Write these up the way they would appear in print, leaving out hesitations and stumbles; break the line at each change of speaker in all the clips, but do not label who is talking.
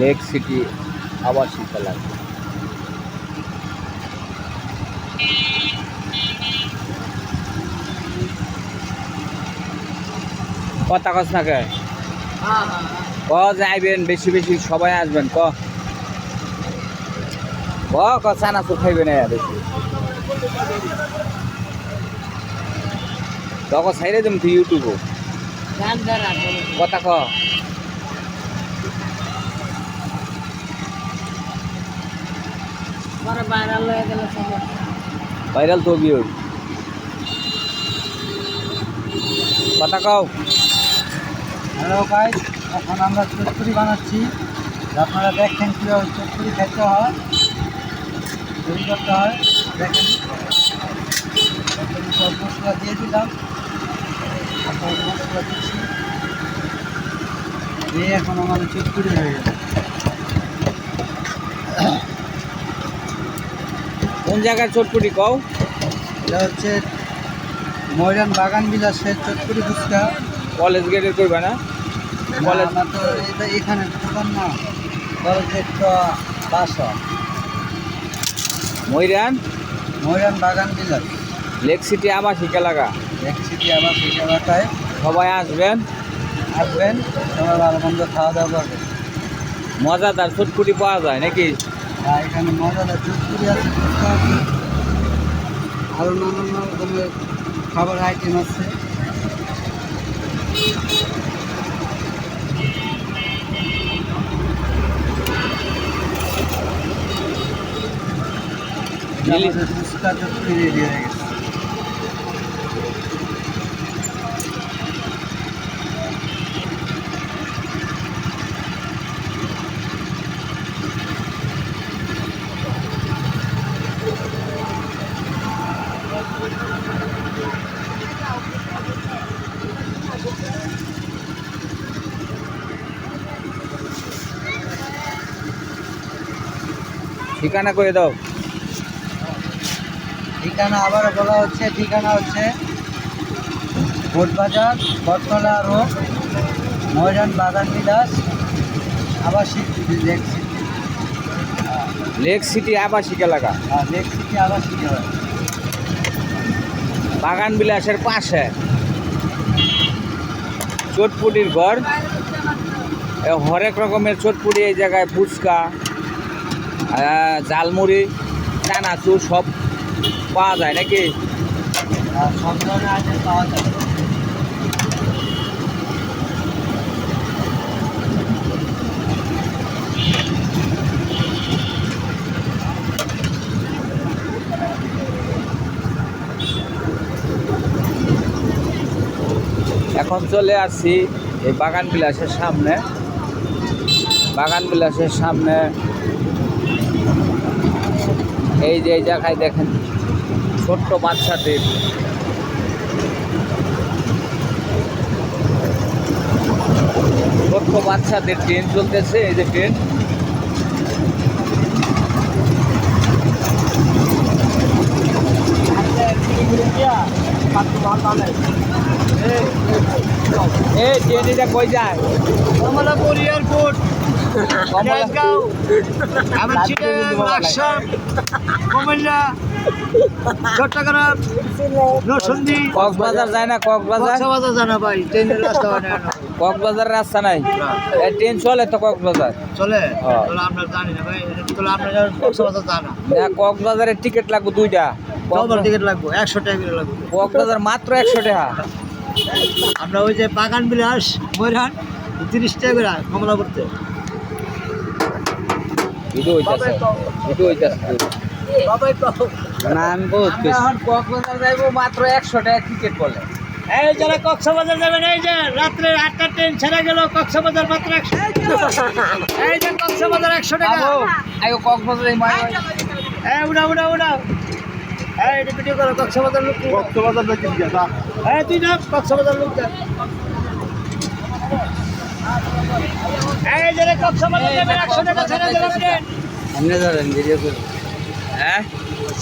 Lake city আবাসিক এলাকা। কথা কস না কে ক যাইবেন বেশি বেশি সবাই আসবেন ক চানাচুর খাইবেন বেশি তখন ছাইরে দিম তুই ইউটিউবও কথা ক ভাইরাল তো বিয়ে কথা কও।
হ্যালো গাইস, এখন আমরা চটপুরি বানাচ্ছি। আপনারা দেখেন কীভাবে চটপুরি খেতে হয়, তৈরি করতে হয়। দেখেন সব মশলা দিয়ে দিলাম, মশলা দিচ্ছি দিয়ে এখন আমাদের চটপুরি হয়ে গেল।
কোন জায়গার চটপুটি কও?
এটা হচ্ছে ময়রান বাগান বিলাসের চটপুরি ফুচকা।
কলেজ গেটের কইবা না? কলেজ
না তো এটা এখানে দোকান না, কলেজ গেট তো বাসা। ময়রান বাগান বিলাস
লেক সিটি আবাসিক এলাকা।
এক সিটি আবাসিক এলাকায়
সবাই আসবেন
সবাই ভালো মন্দ খাওয়া দাওয়া করবেন।
মজাদার চটপুটি পাওয়া যায় নাকি?
আর এখানে মজাদার চটপুরি আছে, ফুচকা আছে, আরও নানান রকমের খাবার আইটেম আছে। আমাদের ফুচকা চটপুরি রেডি হয়ে গেছে।
ঠিকানা করে দাও।
ঠিকানা আবার বলা হচ্ছে, ঠিকানা হচ্ছে বোটবাজার, বটতলা রোড, ময়রান বাগান বিলাস আবাসিক লেক সিটি।
লেক সিটি আবাসিক এলাকা,
লেক সিটি আবাসিক এলাকা।
বাগান বিলাসের পাশে চটপুটির ঘর। হরেক রকমের চটপুটি এই জায়গায়, ফুচকা, ঝালমুড়ি, চানাচুর সব পাওয়া যায় নাকি?
সব ধরনের আইটেম পাওয়া যায়।
এখন চলে আসছি এই বাগান বিলাসের সামনে। বাগান বিলাসের সামনে এই যে এই জায়গায় দেখেন ছোট্ট বাচ্চাদের ট্রেন চলতেছে। এই যে ট্রেন, এই ট্রেন এটা কই যায়?
কমলাপুর এয়ারপোর্ট, তেজগাঁও, লাকসাম, কুমিল্লা, চট্টগ্রাম, নরসিংদী,
কক্সবাজার যায় না?
কক্সবাজার জানা ভাই, ট্রেনের রাস্তা হয় না।
কক্সবাজারের রাস্তা নাই, ট্রেন চলে তো কক্সবাজার
চলে? আমরা জানি না ভাই, আমরা কক্সবাজার জানা।
কক্সবাজারের টিকিট লাগবে দুইটা।
ডবল টিকিট লাগবে, 100 টাকা করে লাগবে।
কক্সবাজার মাত্র 100 টাকা।
আমরা ওই যে বাগান বিলাস ময়রান 30 টাকা করে কমলাপুরতে।
ভিডিও হইতাছে
না আমি বহুত
এখন কক্সবাজার যাইবো মাত্র 100 টাকা টিকিট বলে।
এই যারা কক্সবাজার যাবেন, এই যে রাত্রে 8টা ট্রেন ছেড়ে গেল কক্সবাজার মাত্র 100 টাকা। এই যে কক্সবাজার 100 টাকা।
আইও কক্সবাজার এই মাই
এই উড়া এই এটা ভিডিও করো। কক্সবাজার লোক, কক্সবাজার লোক কি যা? এই তুই না কক্সবাজার লোক যা। এই যে কক্সবাজার যাবেন 100 টাকা ছেড়ে দিলাম ট্রেন। সামনে ধরেন ভিডিও করো।
হ্যাঁ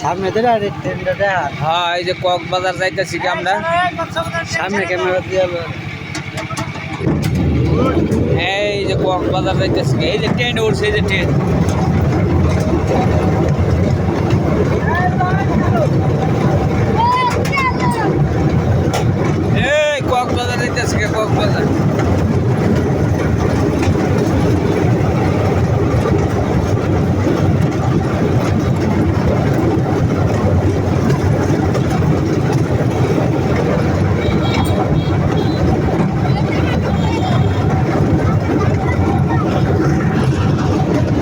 সামনে ধরে আর ট্রেনটা দেখা।
হ্যাঁ এই যে কক্সবাজার যাইতেছি কি আমরা।
সামনে ক্যামেরা দিয়ে
এই যে কক্সবাজার যাইতেছি। এই যে ট্রেন উঠছে, এই যে ট্রেন। এই কক্সবাজার যাইতেছি, কক্সবাজার।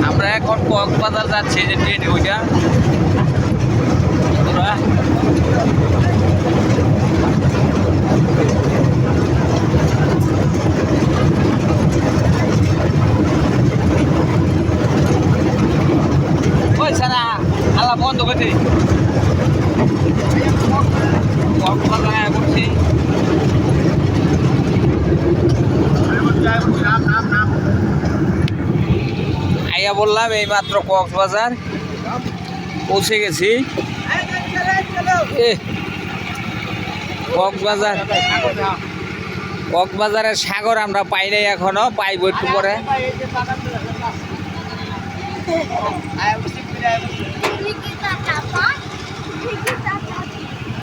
আমরা এখন কক্সবাজার যাচ্ছি, যে ট্রেন ওইটা। বন্ধুরা, ওই সারা আল্লাহ বন্ধ করে দে। কক্সবাজার করছি। আইয়া বললাম এই মাত্র কক্সবাজার পৌঁছে গেছি। কক্সবাজার, কক্সবাজারের সাগর আমরা পাই নাই এখনো, পাইব একটু পরে।
Nikita